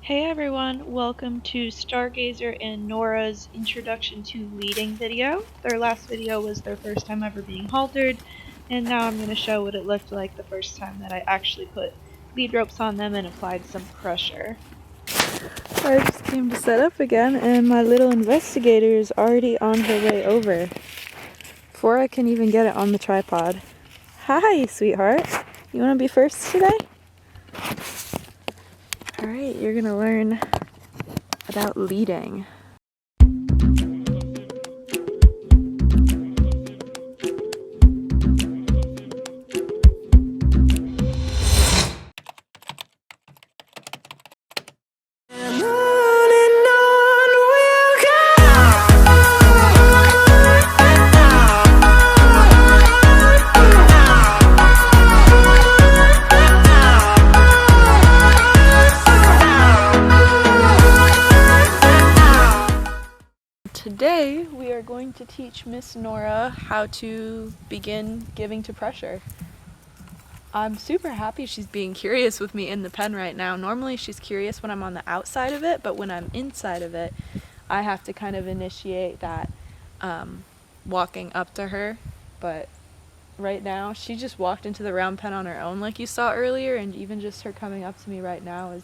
Hey everyone, welcome to Stargazer and Nora's introduction to leading video. Their last video was their first time ever being haltered, and now I'm going to show what it looked like the first time that I actually put lead ropes on them and applied some pressure. I just came to set up again, and my little investigator is already on her way over before I can even get it on the tripod. Hi, sweetheart. You want to be first today? Alright, you're going to learn about leading. Today we are going to teach Miss Nora how to begin giving to pressure. I'm super happy she's being curious with me in the pen right now. Normally she's curious when I'm on the outside of it, but when I'm inside of it, I have to kind of initiate that walking up to her. But right now she just walked into the round pen on her own like you saw earlier, and even just her coming up to me right now is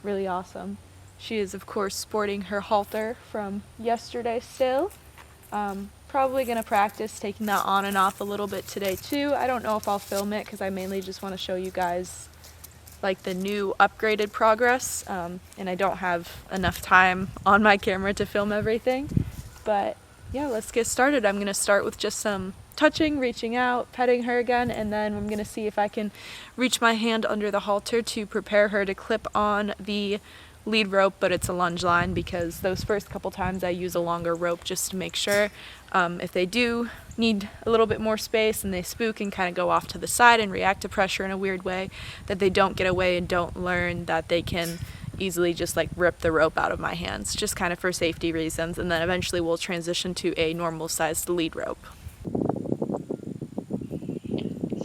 really awesome. She is, of course, sporting her halter from yesterday still. Probably going to practice taking that on and off a little bit today too. I don't know if I'll film it because I mainly just want to show you guys like the new upgraded progress, and I don't have enough time on my camera to film everything. But yeah, let's get started. I'm going to start with just some touching, reaching out, petting her again, and then I'm going to see if I can reach my hand under the halter to prepare her to clip on the lead rope, but it's a lunge line because those first couple times I use a longer rope just to make sure if they do need a little bit more space and they spook and kind of go off to the side and react to pressure in a weird way, that they don't get away and don't learn that they can easily just like rip the rope out of my hands, just kind of for safety reasons, and then eventually we'll transition to a normal sized lead rope.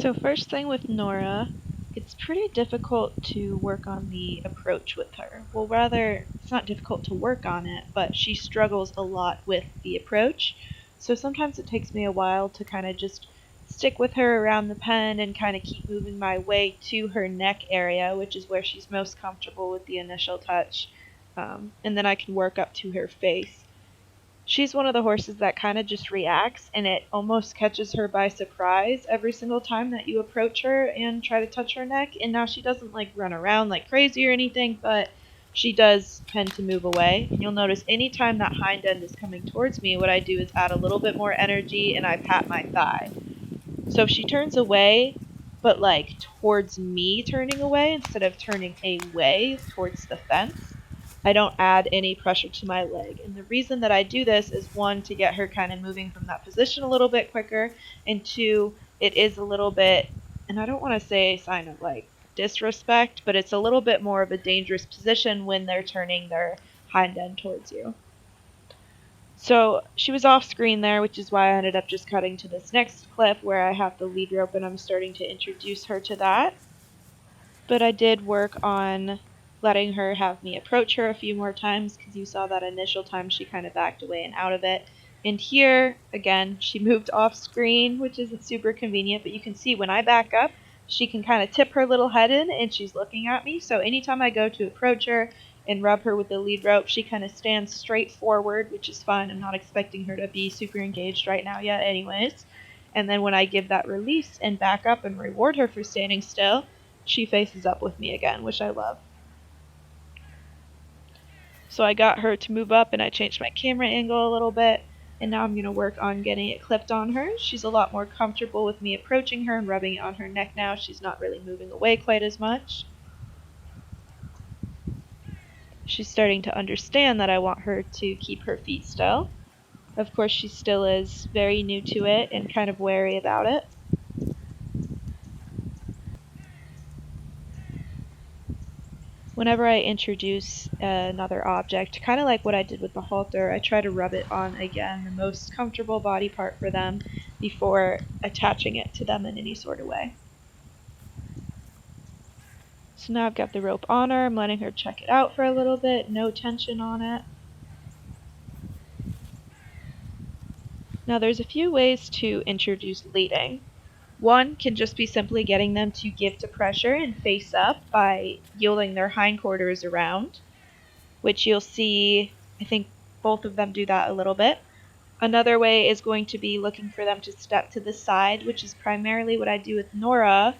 So first thing with Nora, it's pretty difficult to work on the approach with her. Well, rather, it's not difficult to work on it, but she struggles a lot with the approach. So sometimes it takes me a while to kind of just stick with her around the pen and kind of keep moving my way to her neck area, which is where she's most comfortable with the initial touch. And then I can work up to her face. She's one of the horses that kind of just reacts, and it almost catches her by surprise every single time that you approach her and try to touch her neck. And now she doesn't like run around like crazy or anything, but she does tend to move away. And you'll notice anytime that hind end is coming towards me, what I do is add a little bit more energy and I pat my thigh. So if she turns away, but like towards me turning away instead of turning away towards the fence, I don't add any pressure to my leg. And the reason that I do this is, one, to get her kind of moving from that position a little bit quicker, and two, it is a little bit, and I don't want to say a sign of like disrespect, but it's a little bit more of a dangerous position when they're turning their hind end towards you. So she was off screen there, which is why I ended up just cutting to this next clip where I have the lead rope and I'm starting to introduce her to that. But I did work on letting her have me approach her a few more times because you saw that initial time she kind of backed away and out of it. And here, again, she moved off screen, which isn't super convenient, but you can see when I back up, she can kind of tip her little head in and she's looking at me. So anytime I go to approach her and rub her with the lead rope, she kind of stands straight forward, which is fine. I'm not expecting her to be super engaged right now yet anyways. And then when I give that release and back up and reward her for standing still, she faces up with me again, which I love. So I got her to move up and I changed my camera angle a little bit, and now I'm going to work on getting it clipped on her. She's a lot more comfortable with me approaching her and rubbing it on her neck now. She's not really moving away quite as much. She's starting to understand that I want her to keep her feet still. Of course, she still is very new to it and kind of wary about it. Whenever I introduce another object, kind of like what I did with the halter, I try to rub it on, again, the most comfortable body part for them before attaching it to them in any sort of way. So now I've got the rope on her. I'm letting her check it out for a little bit. No tension on it. Now there's a few ways to introduce leading. One can just be simply getting them to give to pressure and face up by yielding their hindquarters around, which you'll see, I think both of them do that a little bit. Another way is going to be looking for them to step to the side, which is primarily what I do with Nora.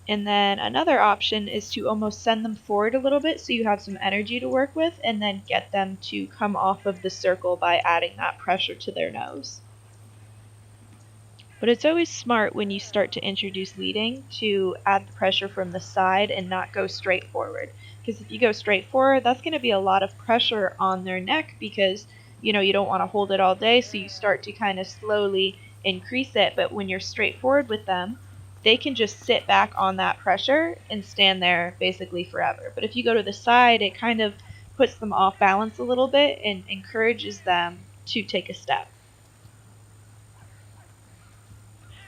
And then another option is to almost send them forward a little bit so you have some energy to work with, and then get them to come off of the circle by adding that pressure to their nose. But it's always smart when you start to introduce leading to add the pressure from the side and not go straight forward. Because if you go straight forward, that's going to be a lot of pressure on their neck because, you don't want to hold it all day, so you start to kind of slowly increase it. But when you're straight forward with them, they can just sit back on that pressure and stand there basically forever. But if you go to the side, it kind of puts them off balance a little bit and encourages them to take a step.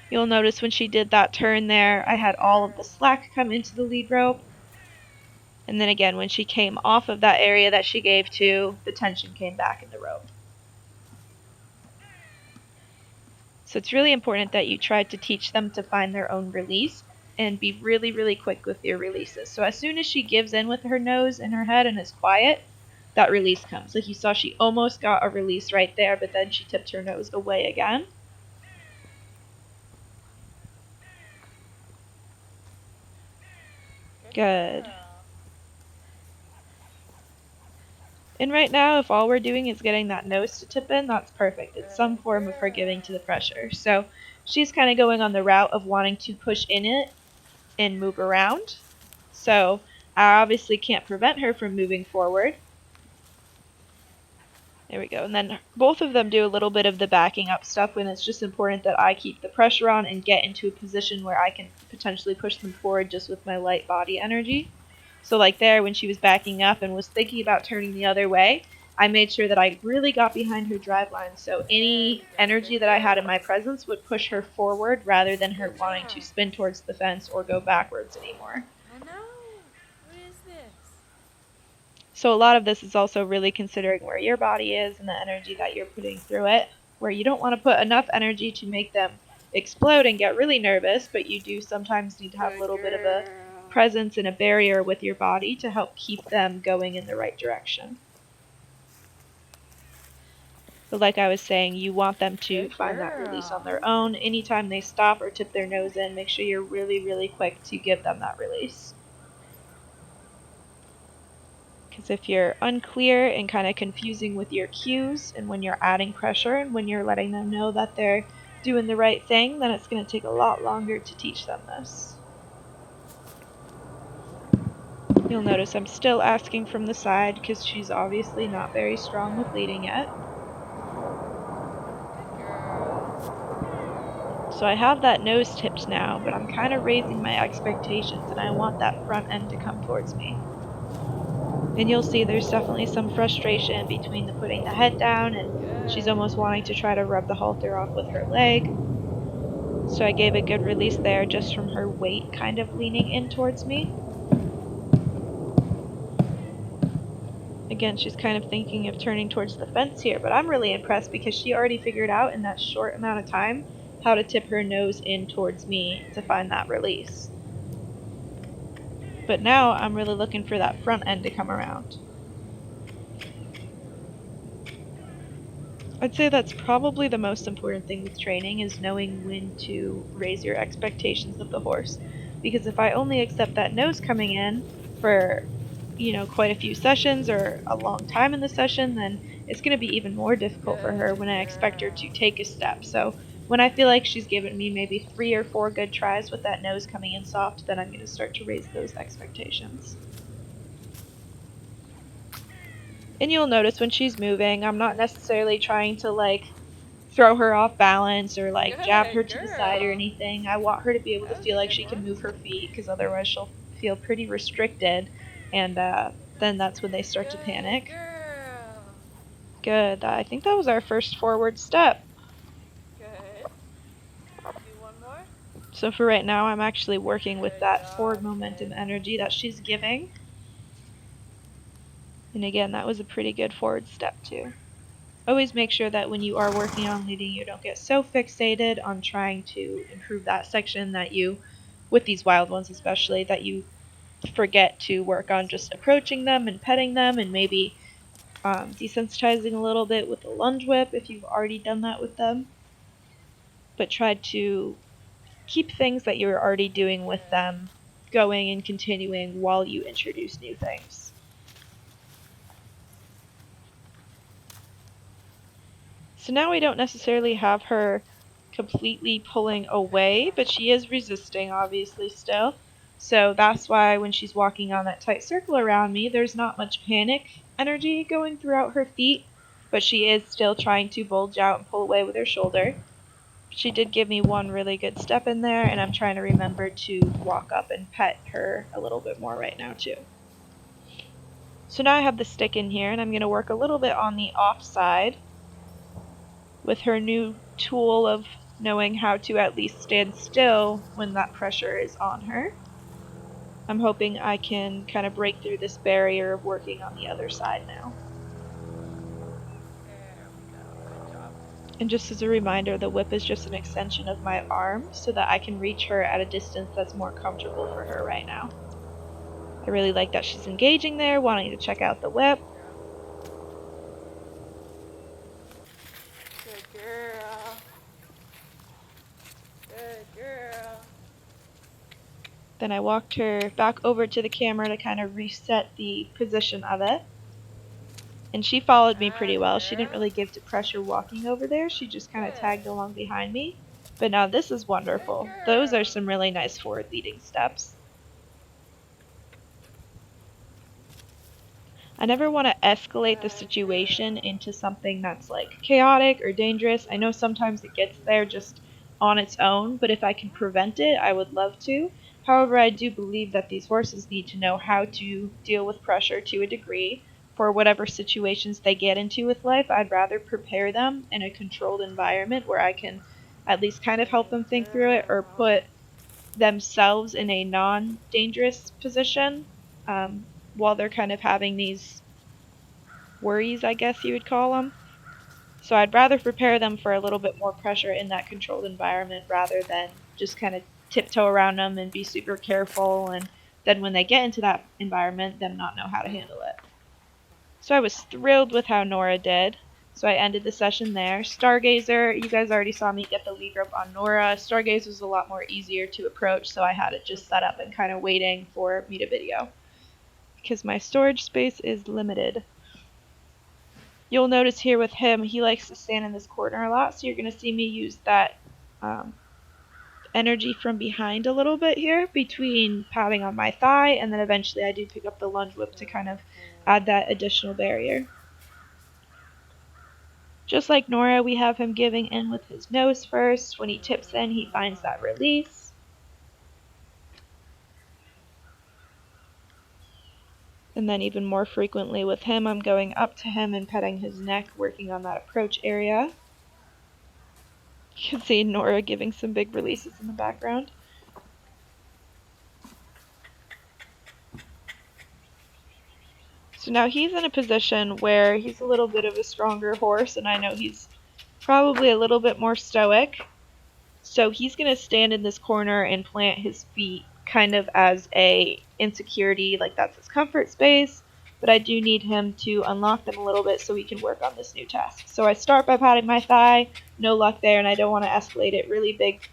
You'll notice when she did that turn there, I had all of the slack come into the lead rope. And then again, when she came off of that area that she gave to, the tension came back in the rope. So it's really important that you try to teach them to find their own release and be really, really quick with your releases. So as soon as she gives in with her nose and her head and is quiet, that release comes. Like you saw, she almost got a release right there, but then she tipped her nose away again. Good. And right now, if all we're doing is getting that nose to tip in, that's perfect. It's some form of her giving to the pressure. So she's kind of going on the route of wanting to push in it and move around. So I obviously can't prevent her from moving forward. There we go. And then both of them do a little bit of the backing up stuff when it's just important that I keep the pressure on and get into a position where I can potentially push them forward just with my light body energy. So like there, when she was backing up and was thinking about turning the other way, I made sure that I really got behind her drive line. So any energy that I had in my presence would push her forward rather than her wanting to spin towards the fence or go backwards anymore. Oh no! What is this? So a lot of this is also really considering where your body is and the energy that you're putting through it, where you don't want to put enough energy to make them explode and get really nervous, but you do sometimes need to have a little bit of a presence and a barrier with your body to help keep them going in the right direction. But like I was saying, you want them to find that release on their own. Anytime they stop or tip their nose in, make sure you're really, really quick to give them that release. Because if you're unclear and kind of confusing with your cues and when you're adding pressure and when you're letting them know that they're doing the right thing, then it's going to take a lot longer to teach them this. You'll notice I'm still asking from the side because she's obviously not very strong with leading yet. Good girl. So I have that nose tipped now, but I'm kind of raising my expectations and I want that front end to come towards me. And you'll see there's definitely some frustration between the putting the head down and she's almost wanting to try to rub the halter off with her leg. So I gave a good release there just from her weight kind of leaning in towards me. Again, she's kind of thinking of turning towards the fence here, but I'm really impressed because she already figured out in that short amount of time how to tip her nose in towards me to find that release. But now I'm really looking for that front end to come around. I'd say that's probably the most important thing with training is knowing when to raise your expectations of the horse. Because if I only accept that nose coming in for, quite a few sessions or a long time in the session, then it's going to be even more difficult for her when I expect her to take a step. So when I feel like she's given me maybe 3 or 4 good tries with that nose coming in soft, then I'm going to start to raise those expectations. And you'll notice when she's moving, I'm not necessarily trying to throw her off balance or jab her to the side or anything. I want her to be able to feel like she can move her feet because otherwise she'll feel pretty restricted, and then that's when they start to panic. Girl. Good. I think that was our first forward step. Good. Do one more. So for right now, I'm actually working with that forward momentum energy that she's giving. And again, that was a pretty good forward step too. Always make sure that when you are working on leading, you don't get so fixated on trying to improve that section that you, with these wild ones especially, that you forget to work on just approaching them and petting them and maybe desensitizing a little bit with a lunge whip if you've already done that with them. But try to keep things that you're already doing with them going and continuing while you introduce new things. So now we don't necessarily have her completely pulling away, but she is resisting obviously still. So that's why when she's walking on that tight circle around me, there's not much panic energy going throughout her feet, but she is still trying to bulge out and pull away with her shoulder. She did give me one really good step in there, and I'm trying to remember to walk up and pet her a little bit more right now too. So now I have the stick in here, and I'm going to work a little bit on the off side with her new tool of knowing how to at least stand still when that pressure is on her. I'm hoping I can kind of break through this barrier of working on the other side now. There we go. Good job. And just as a reminder, the whip is just an extension of my arm so that I can reach her at a distance that's more comfortable for her right now. I really like that she's engaging there, wanting to check out the whip. Good girl. Good girl. Then I walked her back over to the camera to kind of reset the position of it. And she followed me pretty well. She didn't really give to pressure walking over there. She just kind of tagged along behind me. But now this is wonderful. Those are some really nice forward leading steps. I never want to escalate the situation into something that's like chaotic or dangerous. I know sometimes it gets there just on its own, but if I can prevent it, I would love to. However, I do believe that these horses need to know how to deal with pressure to a degree for whatever situations they get into with life. I'd rather prepare them in a controlled environment where I can at least kind of help them think through it or put themselves in a non-dangerous position while they're kind of having these worries, I guess you would call them. So I'd rather prepare them for a little bit more pressure in that controlled environment rather than just kind of tiptoe around them and be super careful, and then when they get into that environment, them not know how to handle it. So I was thrilled with how Nora did. So I ended the session there. Stargazer, you guys already saw me get the lead rope on Nora. Stargazer was a lot more easier to approach, so I had it just set up and kind of waiting for me to video because my storage space is limited. You'll notice here with him, he likes to stand in this corner a lot, so you're going to see me use that energy from behind a little bit here between patting on my thigh, and then eventually I do pick up the lunge whip to kind of add that additional barrier. Just like Nora, we have him giving in with his nose first. When he tips in, he finds that release. And then even more frequently with him, I'm going up to him and petting his neck, working on that approach area. You can see Nora giving some big releases in the background. So now he's in a position where he's a little bit of a stronger horse, and I know he's probably a little bit more stoic. So he's going to stand in this corner and plant his feet kind of as a insecurity, like that's his comfort space. But I do need him to unlock them a little bit so we can work on this new task. So I start by patting my thigh, no luck there, and I don't want to escalate it really big.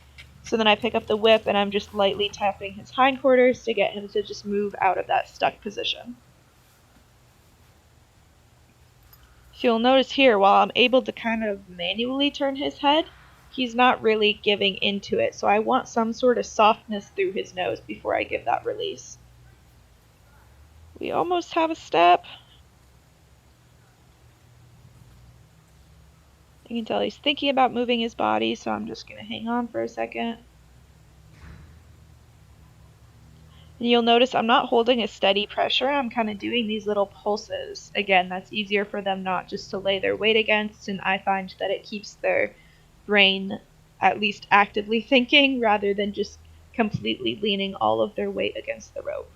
So then I pick up the whip and I'm just lightly tapping his hindquarters to get him to just move out of that stuck position. So you'll notice here, while I'm able to kind of manually turn his head, he's not really giving into it. So I want some sort of softness through his nose before I give that release. We almost have a step. You can tell he's thinking about moving his body, so I'm just going to hang on for a second. And you'll notice I'm not holding a steady pressure. I'm kind of doing these little pulses. Again, that's easier for them not just to lay their weight against, and I find that it keeps their brain at least actively thinking rather than just completely leaning all of their weight against the rope.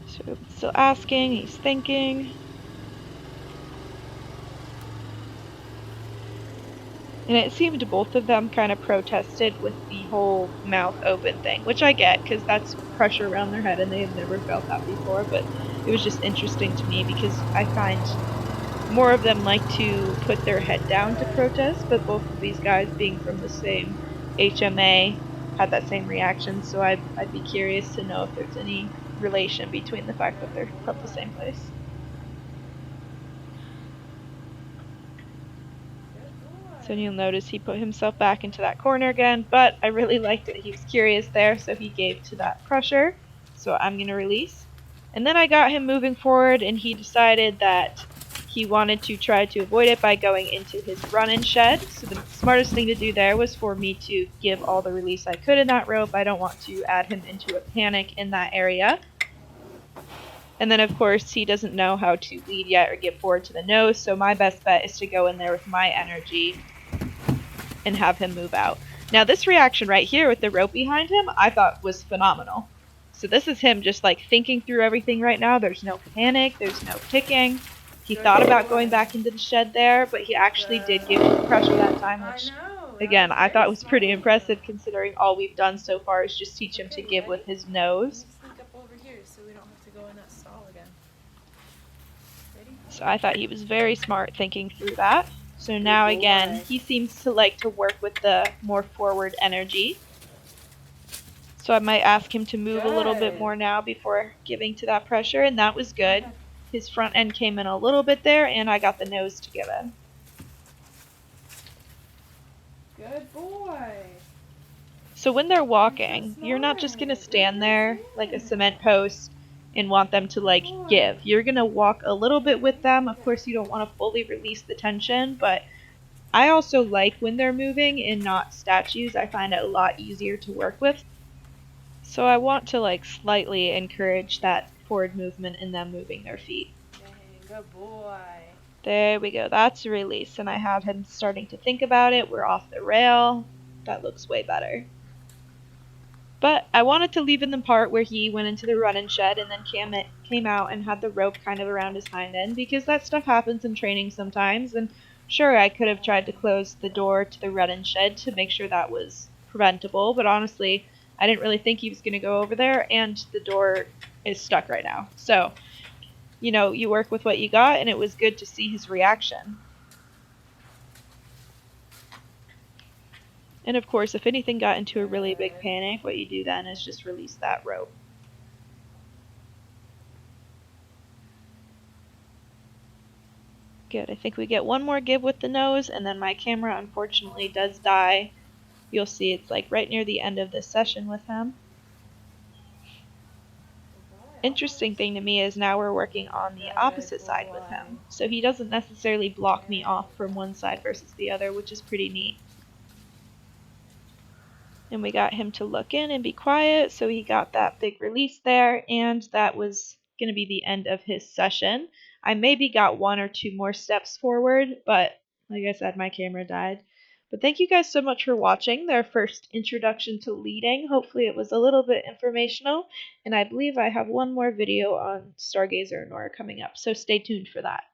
So still asking, he's thinking. And it seemed both of them kind of protested with the whole mouth open thing, which I get because that's pressure around their head and they have never felt that before. But it was just interesting to me because I find more of them like to put their head down to protest, but both of these guys, being from the same HMA, had that same reaction. So I'd be curious to know if there's any relation between the fact that they're from the same place. So you'll notice he put himself back into that corner again, but I really liked it. He was curious there, so he gave to that pressure. So I'm going to release. And then I got him moving forward, and he decided that he wanted to try to avoid it by going into his run-in shed. So the smartest thing to do there was for me to give all the release I could in that rope. I don't want to add him into a panic in that area. And then, of course, he doesn't know how to lead yet or get forward to the nose, so my best bet is to go in there with my energy and have him move out. Now, this reaction right here with the rope behind him, I thought was phenomenal. So this is him just like thinking through everything right now. There's no panic, there's no kicking. He thought about going back into the shed there, but he actually did give the pressure that time, which, again, I thought was pretty impressive considering all we've done so far is just teach him to give with his nose. Sneak up over here so we don't have to go in that stall again. Ready? So I thought he was very smart thinking through that. So now again, he seems to like to work with the more forward energy. So I might ask him to move a little bit more now before giving to that pressure, and that was good. His front end came in a little bit there, and I got the nose to give in. Good boy. So when they're walking, you're not just going to stand there like a cement post and want them to like give. You're going to walk a little bit with them. Of course, you don't want to fully release the tension, but I also like when they're moving and not statues. I find it a lot easier to work with. So I want to like slightly encourage that forward movement in them moving their feet. Good boy. There we go. That's a release. And I have him starting to think about it. We're off the rail. That looks way better. But I wanted to leave in the part where he went into the run-in shed and then came out and had the rope kind of around his hind end, because that stuff happens in training sometimes. And sure, I could have tried to close the door to the run-in shed to make sure that was preventable, but honestly, I didn't really think he was going to go over there, and the door is stuck right now. So, you know, you work with what you got, and it was good to see his reaction. And of course, if anything got into a really big panic, what you do then is just release that rope. Good. I think we get one more give with the nose, and then my camera unfortunately does die. You'll see it's like right near the end of this session with him. Interesting thing to me is now we're working on the opposite side with him. So he doesn't necessarily block me off from one side versus the other, which is pretty neat. And we got him to look in and be quiet, so he got that big release there, and that was going to be the end of his session. I maybe got one or two more steps forward, but like I said, my camera died. But thank you guys so much for watching their first introduction to leading. Hopefully it was a little bit informational, and I believe I have one more video on Stargazer and Nora coming up, so stay tuned for that.